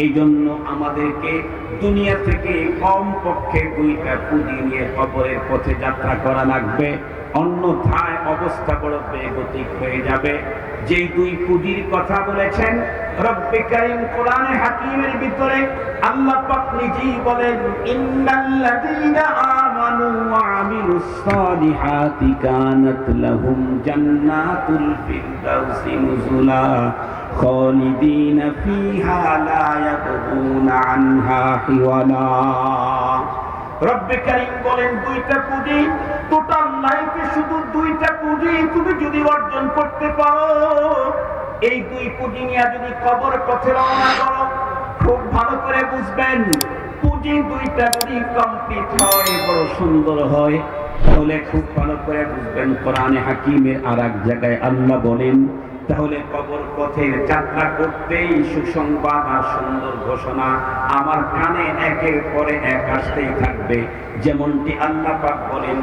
এই জন্য আমাদেরকে দুনিয়া থেকে কম পক্ষে 2টা পুঁজি নিয়ে কবরের পথে যাত্রা করা লাগবে, অন্যথায় অবস্থা বড় বেগতিক হয়ে যাবে। যেই 2 পুঁজির কথা বলেছেন রব্বে কারীম কোরআনে হাকিমের ভিতরে, আল্লাহ পাক নিজেই বলেন, ইন্নাল্লাযীনা আমানু ওয়া আমিলুস সালিহাতি কানাত লাহুম জান্নাতুল ফিরদাউসি নুজুলা খালিদিনা ফিহা লা ইয়াবগুনা আনহা হিওয়ালা। রব্বে কারীম বলেন 2টা পুঁজি, টোটাল লাইফে শুধু 2টা পুঁজি তুমি যদি অর্জন করতে পারো, এই 2 পুঁজি নিয়ে যদি কবর পথে রওনা করো, খুব ভালো করে বুঝবেন, পুঁজি 2টা যদি কমপ্লিট হয়, বড় সুন্দর হয়, তাহলে খুব ভালো করে বুঝবেন কোরআনে হাকিমের আর এক জায়গায় আল্লাহ বলেন, তাহলে কবর পথের যাত্রা করতেই সুসংবাদ আর সুন্দর ঘোষণা আমার কানে একের পরে এক আসতেই থাকবে। যেমনটি আল্লাহ পাক বলেন,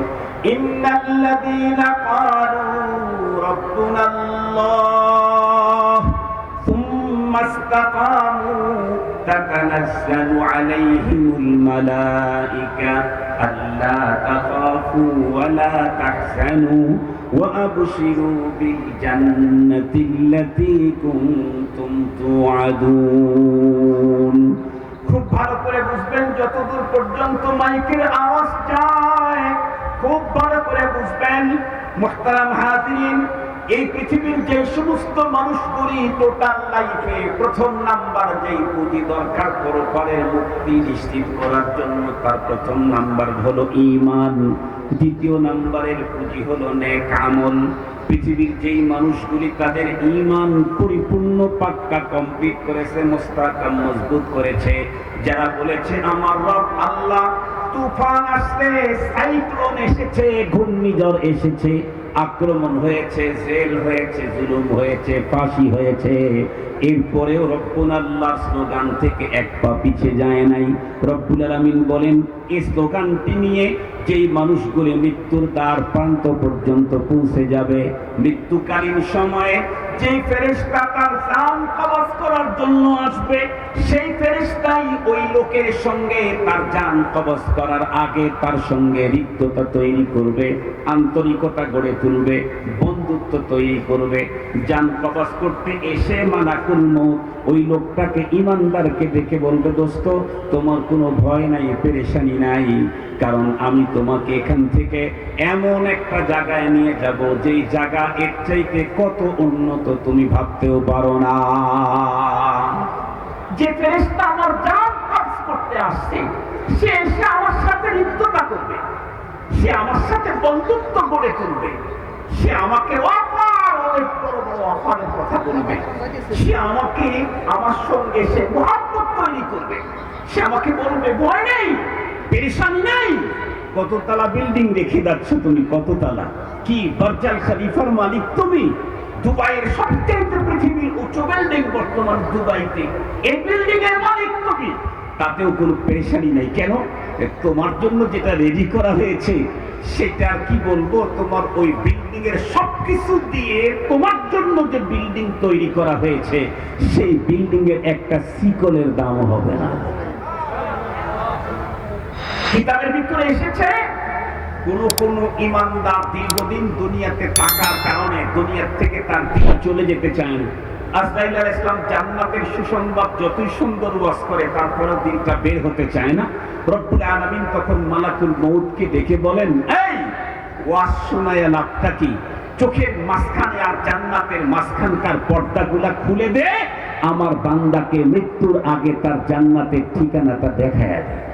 ইন্নাল্লাযীনা ক্বালু রাব্বুনাল্লাহ সুম্মা ইসতাকামু তাতানাজ্জালু আলাইহিমুল মালায়েকা আল্লা তাখাফু ওয়া লা তাহজানু وأبشروا بالجنة التي كنتم توعدون। খুব ভালো করে বুঝবেন, যতদূর পর্যন্ত মাইকের আওয়াজ যায় খুব ভালো করে বুঝবেন। মুহতারাম হাজিরিন, এই পৃথিবীর যে সমস্ত মানুষগুলি টোটাল লাইফে প্রথম নাম্বার যেই পুঁজি দরকার পরকালের মুক্তি নিশ্চিত করার জন্য, তার প্রথম নাম্বার হলো ঈমান, দ্বিতীয় নাম্বারের পুঁজি হলো নেক আমল। পৃথিবীর যেই মানুষগুলি তাদের ঈমান পরিপূর্ণ পাক্কা কমপ্লিট করেছে, মুস্তাকাম মজবুত করেছে, যারা বলেছে আমার রব আল্লাহ, তুফান আসছে, সাইক্লোন এসেছে, ঘূর্ণিঝড় এসেছে, আক্রমণ হয়েছে, জেল হয়েছে, জুলুম হয়েছে, ফাঁসি হয়েছে, এরপরেও রব্বুল আল্লাহর স্লোগান থেকে এক পা পিছে যায় নাই। রব্বুল আলামিন বলেন, এই স্লোগানটি নিয়ে যেই মানুষগুলি মৃত্যুর দ্বার প্রান্ত পর্যন্ত পৌঁছে যাবে, মৃত্যুকালীন সময়ে যে ফেরেশতা তার জান কবজ করার জন্য আসবে, সেই ফেরেশতাই ওই লোকের সঙ্গে তার জান কবজ করার আগে তার সঙ্গে হৃদ্যতা তৈরি করবে, আন্তরিকতা গড়ে তুলবে, বন্ধুত্ব তৈরি করবে। জান কবজ করতে এসে মালাকুল মউত ওই লোকটাকে, ইমানদারকে দেখে বলবে, দোস্ত তোমার কোনো ভয় নাই, পেরেশানি নাই, কারণ আমি তোমাকে এখান থেকে এমন একটা জায়গায় নিয়ে যাব যেই জায়গা এর চাইতে কত উন্নত তুমি ভাবতেও পারো না। যে ফেরেশতা আমার জান কবজ করতে আসছে, সে এসে আমার সাথে হৃদ্যতা করবে, সে আমার সাথে বন্ধুত্ব গড়ে তুলবে, সে আমাকে অনেক বড় বড় অফারের কথা বলবে, সে আমাকে আমার সঙ্গে সে মহব্বত তৈরি করবে, সে আমাকে বলবে ভয় নেই, পেরেশানি নেই। কততলা বিল্ডিং দেখে যাচ্ছ তুমি? কততলা? কি বর্জাল খলিফার মালিক তুমি? দুবাইয়ের সবচেয়ে পৃথিবীর উঁচু বিল্ডিং বর্তমান দুবাইতে, এই বিল্ডিং এর মালিক তুমি, তাতেও কোনো পেরেশানি নেই। কেন? তোমার জন্য যেটা রেডি করা হয়েছে সেটা আর কি বলবো, তোমার ওই বিল্ডিং এর সবকিছু দিয়ে তোমার জন্য যে বিল্ডিং তৈরি করা হয়েছে সেই বিল্ডিং এর একটা শিকলের দাম হবে না। কিতাবের ভিতরে এসেছে কোন ইমানদার দীর্ঘদিন দুনিয়াতে থাকার কারণে দুনিয়ার থেকে তার দিন চলে যেতে চায় না। আজরাইল আলাইহিস সালাম জান্নাতের সুসংবাদ যতই সুন্দর ওয়াজ করে তারপরেও দিনটা বের হতে চায় না। রব্বুল আলামিন তখন মালাকুল মউতকে ডেকে বলেন, এই ওয়াজ শোনায়া লাভটা কি? চোখের মাঝখানে আর জান্নাতের মাঝখানকার পর্দাগুলা খুলে দে, আমার বান্দাকে মৃত্যুর আগে তার জান্নাতের ঠিকানাটা দেখায় দেয়।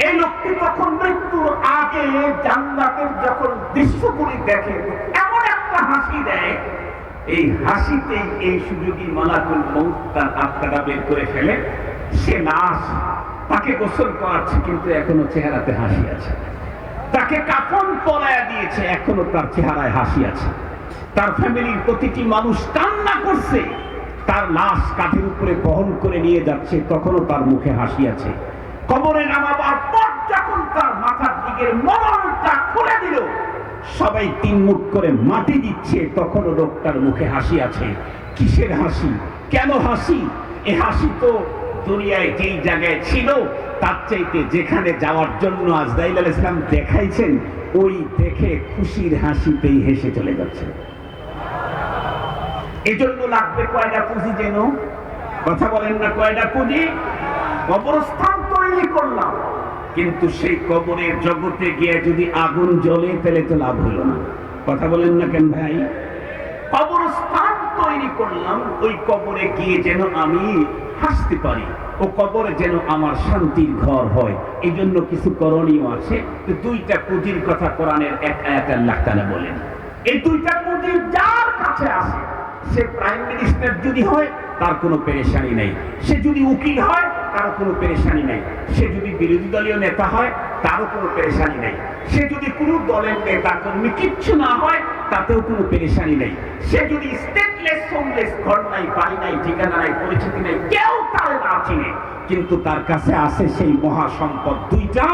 এই লোকটি তখন মৃত্যুর আগে জান্নাতের যখন দৃশ্যগুলি দেখে এমন একটা হাসি দেয়, এই হাসিতেই এই সুযোগী মালাকুল মউত তার আত্মাটা বের করে ফেলে। সে লাশ, তাকে গোসল করাচ্ছে কিন্তু এখনো চেহারাতে হাসি আছে, তাকে কাফন পরায়া দিয়েছে এখনো তার চেহারায় হাসি আছে, তার ফ্যামিলির প্রতিটি মানুষ কান্না করছে, তার লাশ কাঁধের উপরে বহন করে নিয়ে যাচ্ছে তখনও তার মুখে হাসি আছে। কবরে নামাবার পর যখন তার মাথার দিকের মরণটা খুলে দিল, সবাই তিন মুখ করে মাটি দিচ্ছে, তখনও লোকটার মুখে হাসি আছে। কিসের হাসি? কেন হাসি? এ হাসি তো দুনিয়ায় যেই জায়গায় ছিল তার চাইতে যেখানে যাওয়ার জন্য আজরাইল আলাইহিস সালাম দেখাইছেন, ওই দেখে খুশির হাসিতেই হেসে চলে যাচ্ছে। এজন্য লাগবে কয়টা পুঁজি যেন? কথা বলেন না, কয়টা পুঁজি? কবরস্থান তৈরি করলাম, কিন্তু সেই কবরের জগতে গিয়ে যদি আগুন জ্বলে তাহলে তো লাভ হলো না। কথা বলেন না কেন ভাই? কবরস্থান তৈরি করলাম, ওই কবরে গিয়ে যেন আমি হাসতে পারি, ও কবর যেন আমার শান্তির ঘর হয়। এই জন্য কিছু করণীয় আছে। তো দুইটা পুঁজির কথা কোরআনের এক আয়াতে আল্লাহ তাআলা বলেন। এই দুইটা পুঁজি যার কাছে আসে, সে প্রাইম মিনিস্টার যদি হয় তার কোনো পেরেশানি নেই, সে যদি উকিল হয় তারও কোনো পেরেশানি নেই, সে যদি বিরোধী দলীয় নেতা হয় তারও কোনো পেরেশানি নেই, সে যদি কোনো দলের নেতা কর্মী কিচ্ছু না হয় তাতেও কোনো পেরেশানি নেই, সে যদি স্টেটলেস হোমলেস, ঘর নাই, বাড়ি নাই, ঠিকানা নাই, পরিচিতি নেই, কেউ তার না চিনে, কিন্তু তার কাছে আছে সেই মহাসম্পদ দুইটা,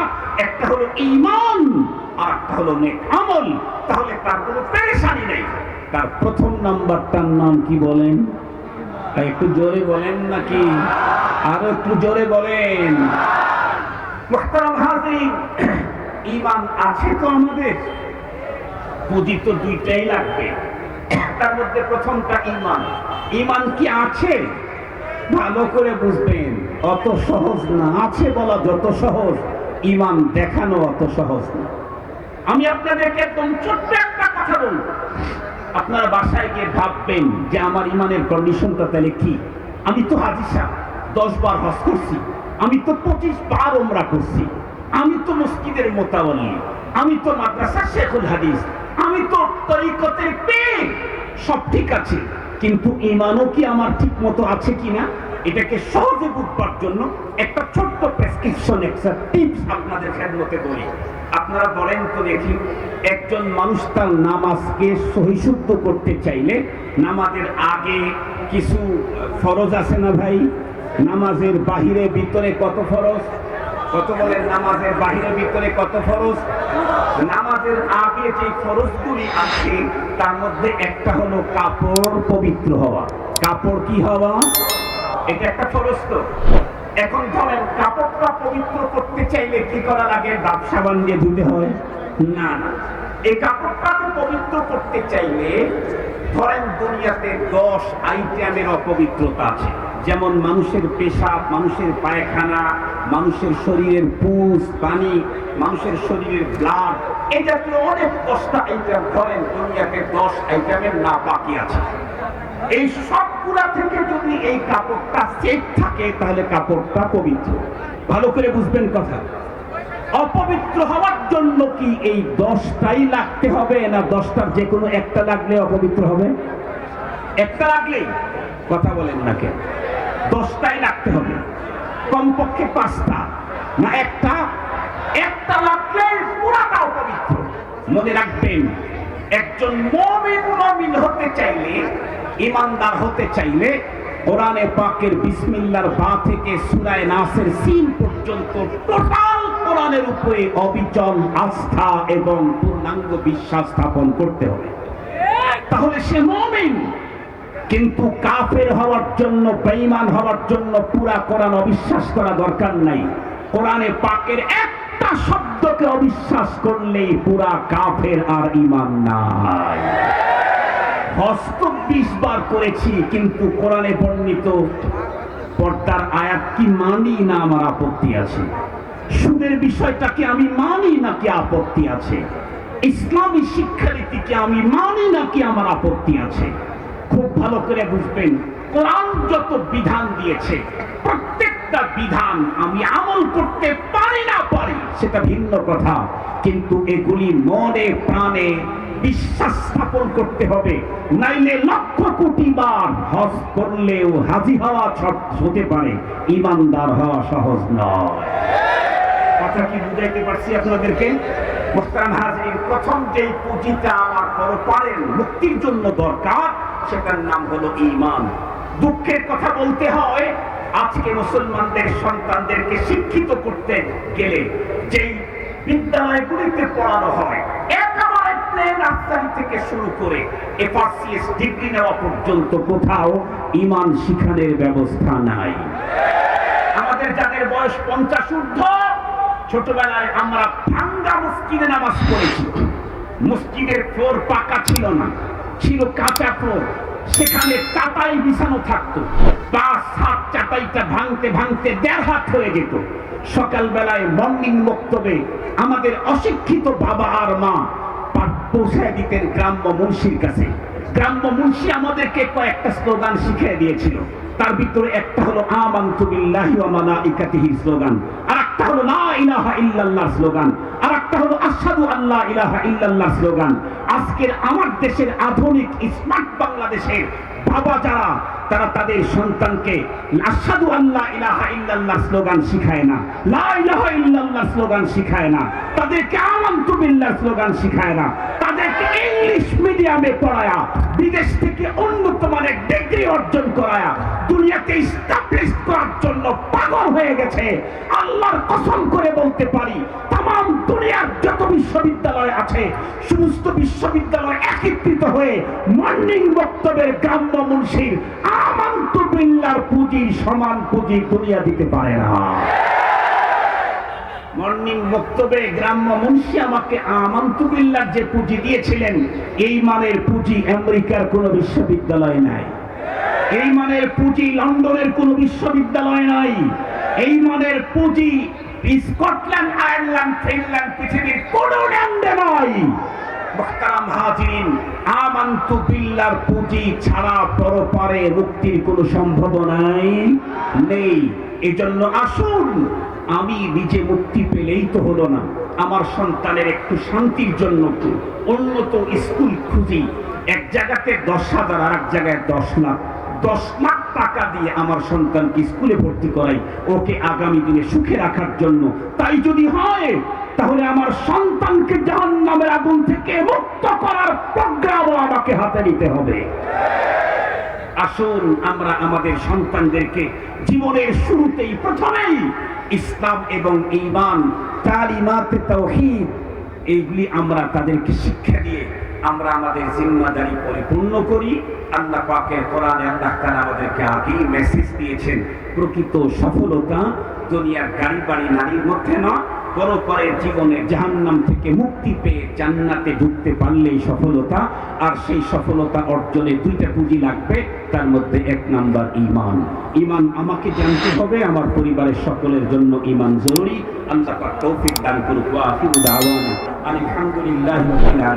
একটা হলো ঈমান আর একটা হলো নেক আমল, তাহলে তার কোনো পেরেশানি নেই। তার প্রথম নাম্বারটার নাম কি বলেন? একটু জোরে বলেন নাকি আরো একটু জোরে বলেন? মুহতারাম হাজিরিন, ঈমান আছে তো আমাদের? পুঁজি তো দুইটাই লাগবে, তার মধ্যে প্রথমটা ঈমান। ঈমান কি আছে? ভালো করে বুঝবেন, অত সহজ না। আছে বলা যত সহজ, ঈমান দেখানো অত সহজ না। আমি আপনাদেরকে একদম ছোট্ট একটা কথা বলবো, আপনারা বাসায় গিয়ে ভাববেন যে আমার ইমানের কন্ডিশনটা তাহলে কি। আমি তো হাজী সাহেব 10 বার হজ করছি, আমি তো 25 বার উমরা করছি, আমি তো মসজিদের মোতাওয়াল্লি, আমি তো মাদ্রাসা শেখুল হাদিস, আমি তো তরিকতের পীর, সব ঠিক আছে, কিন্তু ইমানও কি আমার ঠিক মতো আছে কিনা এটাকে সহজে বুঝবার জন্য একটা ছোট্ট প্রেসক্রিপশন, একটা টিপস আপনাদের খেদমতে বলি। আপনারা বলেন তো দেখি, একজন মানুষ তার নামাজকে সহিশুদ্ধ করতে চাইলে নামাজের আগে কিছু ফরজ আছে না ভাই? নামাজের বাহিরে ভিতরে কত ফরজ? কত বলেন? নামাজের বাহিরে ভিতরে কত ফরজ? নামাজের আগে যে ফরজগুলি আছে তার মধ্যে একটা হলো কাপড় পবিত্র হওয়া। কাপড় কি হওয়া? এটা একটা ফরজ। তো এখন ধরেন কাপড়টা পবিত্র করতে চাইলে কি করা লাগে? দাব সাবান দিয়ে ধুতে হয়? না না, এই কাপড়টাকে পবিত্র করতে চাইলে ধরেন দুনিয়াতে 10 আইটেমের অপবিত্রতা আছে। যেমন মানুষের পেশাব, মানুষের পায়খানা, মানুষের শরীরের পুষ, পানি, মানুষের শরীরের ব্লাড, এই জাতীয় অনেক 10টা আইটেম ধরেন দুনিয়াতে 10 আইটেমের না বাকি আছে। এই সবগুলা থেকে যদি এই কাপড়টা সেফ থাকে তাহলে কাপড়টা পবিত্র। ভালো করে বুঝবেন কথা। অপবিত্র হওয়ার জন্য কি এই 10টাই লাগতে হবে, না 10টার যে কোনো একটা লাগলে অপবিত্র হবে? একটা লাগলেই? কথা বলেন না কেন? 10টাই লাগতে হবে, কমপক্ষে 5টা না একটা? একটা লাগলে পুরাটা অপবিত্র। মনে রাখবেন, একজন মুমিন হতে চাইলে, ইমানদার হতে চাইলে কোরআনে পাকের বিসমিল্লাহর বা থেকে সূরা নাসের সিন পর্যন্ত টোটাল কোরআনের উপরে অবিচল আস্থা এবং পূর্ণাঙ্গ বিশ্বাস স্থাপন করতে হবে, তাহলে সে মুমিন। কিন্তু কাফের হওয়ার জন্য, বেঈমান হওয়ার জন্য পুরা কোরআন অবিশ্বাস করা দরকার নাই। কোরআনে পাকের একটা শব্দকে অবিশ্বাস করলেই পুরা কাফের আর ঈমান নাই। হজ 20 বার করেছি, কিন্তু কোরআনে বর্ণিত পর্দার আয়াত কি মানি না আমার আপত্তি আছে? সুদের বিষয়টাকে আমি মানি নাকি আপত্তি আছে? ইসলামী শিক্ষানীতিকে আমি মানি নাকি আমার আপত্তি আছে? খুব ভালো করে বুঝবেন, কোরআন যত বিধান দিয়েছে প্রত্যেকটা বিধান আমি আমল করতে পারি না পারি সেটা ভিন্ন কথা, কিন্তু এগুলি মনে প্রাণে বিশ্বাস স্থাপন করতে হবে। নাইলে লক্ষ কোটি বার হজ করলেও হাজি হওয়া হতে পারে, ইমানদার হওয়া সহজ নয়। কথা কি বুঝাইতে পারছি আপনাদেরকে? মুহতারাম হাজির, প্রথম যেই পুঁজিটা আমার পরপারের মুক্তির জন্য দরকার সেটার নাম হলো ঈমান। দুঃখের কথা বলতে হয়, আজকে মুসলমানদের সন্তানদেরকে শিক্ষিত করতে গেলে যেই বিদ্যালয়গুলিতে পড়ানো হয়, একেবারে প্লে নার্সারি থেকে শুরু করে FRCS ডিগ্রি নেওয়া পর্যন্ত কোথাও ঈমান শিখানোর ব্যবস্থা নাই। আমাদের যাদের বয়স 50 ঊর্ধ্ব, ছোটবেলায় আমরা ভাঙ্গা মসজিদে নামাজ পড়েছি। মসজিদের ফ্লোর পাকা ছিল না, ছিল কাঁচা ফ্লোর, সেখানে চাটাই বিছানো থাকতো। 5 হাত চাটাইটা ভাঙতে ভাঙতে 1.5 হাত হয়ে যেত। সকালবেলায় মর্নিং বক্তব্যে আমাদের অশিক্ষিত বাবা আর মা পৌঁছায় দিতেন গ্রাম্য মুন্সির কাছে। গ্রাম্য মুন্সি আমাদেরকে কয়েকটা স্লোগান শিখিয়ে দিয়েছিল। তার ভিতরে একটা হলো আমানতু বিল্লাহি ওয়া মালাইকাতিহি স্লোগান, আর একটা হলো লা ইলাহা ইল্লাল্লাহ স্লোগান, আর একটা হলো আশহাদু আল্লা ইলাহা ইল্লাল্লাহ স্লোগান। আজকের আমার দেশের আধুনিক স্মার্ট বাংলাদেশের বাবা যারা, তারা তাদের সন্তানকে আশহাদু আল্লা ইলাহা ইল্লাল্লাহ স্লোগান শিখায় না, লা ইলাহা ইল্লাল্লাহ স্লোগান শিখায় না, তাদেরকে আমানতু বিল্লাহ স্লোগান শিখায় না, তাদেরকে ইংলিশ মিডিয়ামে পড়ায়া, বিদেশ থেকে উন্নত মানের ডিগ্রি অর্জন করায়া দুনিয়াতে এস্টাবলিশ করার জন্য পাগল হয়ে গেছে। আল্লাহর কসম করে বলতে পারি, তাম দুনিয়ার যত বিশ্ববিদ্যালয় আছে সমস্ত বিশ্ববিদ্যালয় একত্রিত হয়ে মর্নিং বক্তব্যের গ্রাম্য মুন্সির আমানতু বিল্লাহর পুঁজির সমান পুঁজি দুনিয়া দিতে পারে না। মর্নিং বক্তব্যে গ্রাম্য মুন্সি আমাকে আমানতু বিল্লাহর যে পুঁজি দিয়েছিলেন, এই মানের পুঁজি আমেরিকার কোনো বিশ্ববিদ্যালয় নাই, এই মানের পুঁজি লন্ডনের কোনো বিশ্ববিদ্যালয় নাই, এই মানের পুঁজি স্কটল্যান্ড, আয়ারল্যান্ড, ফিনল্যান্ড, পৃথিবীর কোনো ল্যান্ডে নাই। মুহতারাম হাজিরিন, আমানতু বিল্লাহর পুঁজি ছাড়া পরপারে মুক্তির কোনো সম্ভাবনাই নেই। এজন্য আসুন, আমি নিজে মুক্তি পেলেই তো হলো না, আমার সন্তানের একটু শান্তির জন্য উন্নত স্কুল খুঁজি। এক জায়গাতে 10,000, আর এক জায়গায় 10 লাখ। 10 লাখ টাকা দিয়ে আমার সন্তানকে স্কুলে ভর্তি করাই, ওকে আগামী দিনে সুখে রাখার জন্য। তাই যদি হয়, তাহলে আমার সন্তানকে জাহান্নামের আগুন থেকে মুক্ত করার প্রোগ্রামও আমাকে হাতে নিতে হবে। আসুন আমরা আমাদের সন্তানদেরকে জীবনের শুরুতেই প্রথমেই ইসলাম এবং ঈমান, তালিমাত তাওহীদ, এইগুলি আমরা তাদেরকে শিক্ষা দিয়ে আমরা আমাদের জিম্মাদারি পরিপূর্ণ করি। আল্লাহ পাকের কোরআনে আল্লাহ তাআলা আমাদেরকে আগেই মেসেজ দিয়েছেন, প্রকৃত সফলতা দুনিয়ার গাড়ি বাড়ি নারীর মধ্যে নয়, পরপরের জীবনে জাহান্নাম থেকে মুক্তি পেয়ে জান্নাতে ঢুকতে পারলেই সফলতা। আর সেই সফলতা অর্জনে দুইটা পুঁজি লাগবে, তার মধ্যে এক নাম্বার ঈমান। ঈমান আমাকে জানতে হবে, আমার পরিবারের সকলের জন্য ঈমান জরুরি। আল্লাহ পাক তৌফিক দান করুক। ওয়া আখিরু দাওয়ানা আলহামদুলিল্লাহি রাব্বিল আলামিন।